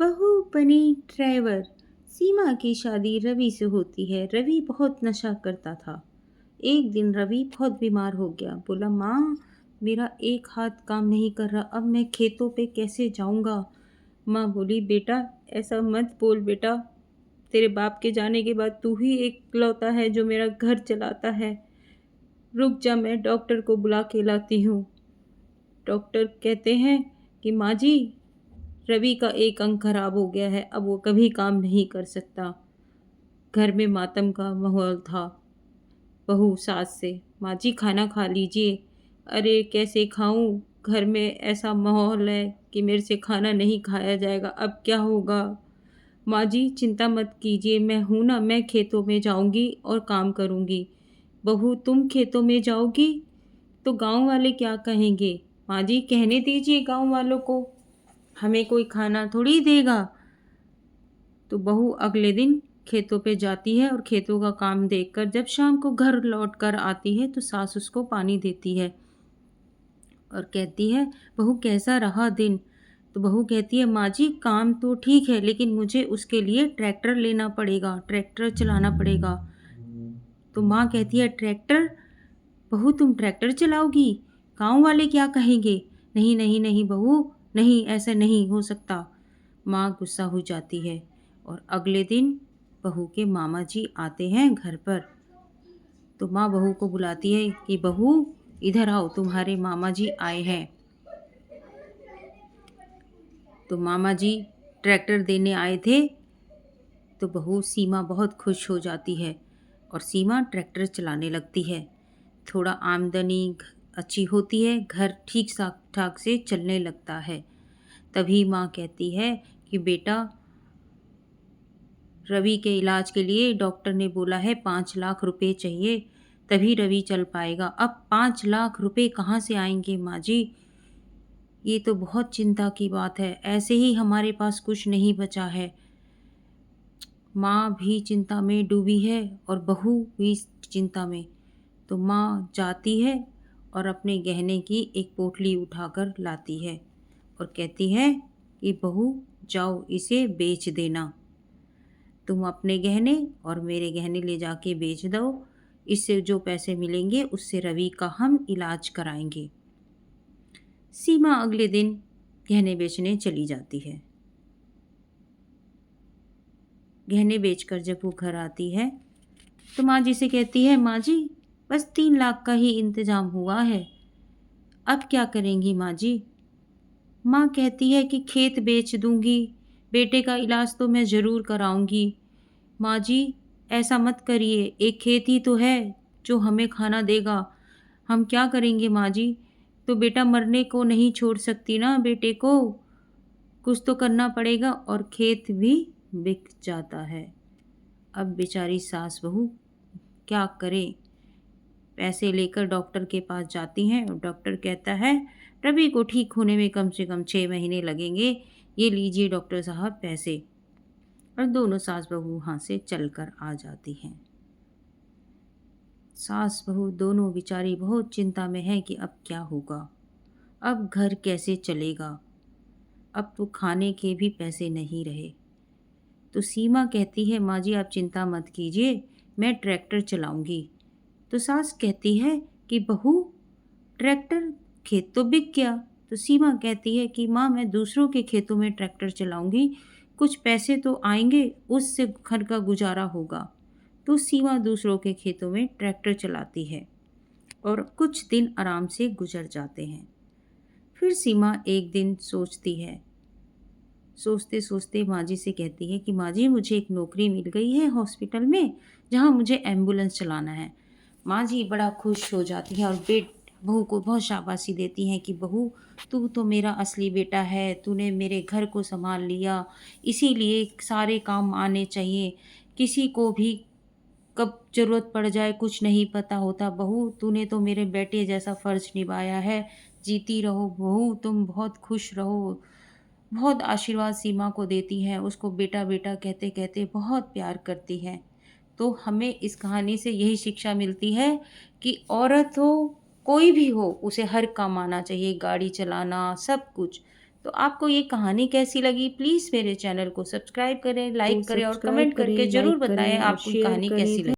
बहू बनी ड्राइवर। सीमा की शादी रवि से होती है। रवि बहुत नशा करता था। एक दिन रवि बहुत बीमार हो गया। बोला, माँ, मेरा एक हाथ काम नहीं कर रहा, अब मैं खेतों पे कैसे जाऊंगा। माँ बोली, बेटा ऐसा मत बोल बेटा, तेरे बाप के जाने के बाद तू ही एक लौता है जो मेरा घर चलाता है। रुक जा, मैं डॉक्टर को बुला के लाती हूँ। डॉक्टर कहते हैं कि माँ जी, रवि का एक अंग खराब हो गया है, अब वो कभी काम नहीं कर सकता। घर में मातम का माहौल था। बहू सास से, माँ जी खाना खा लीजिए। अरे कैसे खाऊं, घर में ऐसा माहौल है कि मेरे से खाना नहीं खाया जाएगा, अब क्या होगा। माँ जी चिंता मत कीजिए, मैं हूं ना, मैं खेतों में जाऊंगी और काम करूंगी। बहू, तुम खेतों में जाओगी तो गांव वाले क्या कहेंगे। माँ जी कहने दीजिए गांव वालों को, हमें कोई खाना थोड़ी देगा। तो बहू अगले दिन खेतों पे जाती है और खेतों का काम देखकर जब शाम को घर लौट कर आती है तो सास उसको पानी देती है और कहती है, बहू कैसा रहा दिन। तो बहू कहती है, माँ जी काम तो ठीक है, लेकिन मुझे उसके लिए ट्रैक्टर लेना पड़ेगा, ट्रैक्टर चलाना पड़ेगा। तो माँ कहती है, ट्रैक्टर? बहू तुम ट्रैक्टर चलाओगी, गांव वाले क्या कहेंगे। नहीं नहीं नहीं बहू, नहीं, ऐसा नहीं हो सकता। माँ गुस्सा हो जाती है और अगले दिन बहू के मामा जी आते हैं घर पर। तो माँ बहू को बुलाती है कि बहू इधर आओ, तुम्हारे मामा जी आए हैं। तो मामा जी ट्रैक्टर देने आए थे। तो बहू सीमा बहुत खुश हो जाती है और सीमा ट्रैक्टर चलाने लगती है। थोड़ा आमदनी अच्छी होती है, घर ठीक ठाक से चलने लगता है। तभी माँ कहती है कि बेटा, रवि के इलाज के लिए डॉक्टर ने बोला है 5 लाख रुपए चाहिए, तभी रवि चल पाएगा। अब 5 लाख रुपए कहाँ से आएंगे माँ जी, ये तो बहुत चिंता की बात है, ऐसे ही हमारे पास कुछ नहीं बचा है। माँ भी चिंता में डूबी है और बहू भी चिंता में। तो माँ जाती है और अपने गहने की एक पोटली उठाकर लाती है और कहती है कि बहू जाओ इसे बेच देना। तुम अपने गहने और मेरे गहने ले जाके बेच दो, इससे जो पैसे मिलेंगे उससे रवि का हम इलाज कराएंगे। सीमा अगले दिन गहने बेचने चली जाती है। गहने बेचकर जब वो घर आती है तो माँ जी से कहती है, माँ जी बस 3 लाख का ही इंतजाम हुआ है, अब क्या करेंगी माँ जी। माँ कहती है कि खेत बेच दूंगी, बेटे का इलाज तो मैं ज़रूर कराऊंगी। माँ जी ऐसा मत करिए, एक खेत ही तो है जो हमें खाना देगा, हम क्या करेंगे माँ जी। तो बेटा मरने को नहीं छोड़ सकती ना बेटे को, कुछ तो करना पड़ेगा। और खेत भी बिक जाता है। अब बेचारी सास बहू क्या करें। पैसे लेकर डॉक्टर के पास जाती हैं और डॉक्टर कहता है, रवि को ठीक होने में कम से कम 6 महीने लगेंगे, ये लीजिए डॉक्टर साहब पैसे। और दोनों सास बहू वहाँ से चलकर आ जाती हैं। सास बहू दोनों बेचारी बहुत चिंता में है कि अब क्या होगा, अब घर कैसे चलेगा, अब तो खाने के भी पैसे नहीं रहे। तो सीमा कहती है, माँ जी आप चिंता मत कीजिए, मैं ट्रैक्टर चलाऊंगी। तो सास कहती है कि बहू ट्रैक्टर, खेत तो बिक गया। तो सीमा कहती है कि माँ मैं दूसरों के खेतों में ट्रैक्टर चलाऊंगी, कुछ पैसे तो आएंगे, उससे घर का गुजारा होगा। तो सीमा दूसरों के खेतों में ट्रैक्टर चलाती है और कुछ दिन आराम से गुजर जाते हैं। फिर सीमा एक दिन सोचती है, सोचते सोचते माँ जी से कहती है कि माँ जी मुझे एक नौकरी मिल गई है हॉस्पिटल में, जहाँ मुझे एम्बुलेंस चलाना है। माँ जी बड़ा खुश हो जाती हैं और बहू को बहुत शाबाशी देती हैं कि बहू तू तो मेरा असली बेटा है, तूने मेरे घर को संभाल लिया, इसीलिए सारे काम आने चाहिए, किसी को भी कब ज़रूरत पड़ जाए कुछ नहीं पता होता। बहू तूने तो मेरे बेटे जैसा फ़र्ज़ निभाया है, जीती रहो बहू, तुम बहुत खुश रहो। बहुत आशीर्वाद सीमा को देती हैं, उसको बेटा बेटा कहते कहते बहुत प्यार करती हैं। तो हमें इस कहानी से यही शिक्षा मिलती है कि औरत हो, कोई भी हो, उसे हर काम आना चाहिए, गाड़ी चलाना सब कुछ। तो आपको ये कहानी कैसी लगी? प्लीज़ मेरे चैनल को सब्सक्राइब करें, लाइक करें और कमेंट करके ज़रूर बताएं और आपको ये शेयर कहानी करें। कैसी लगी।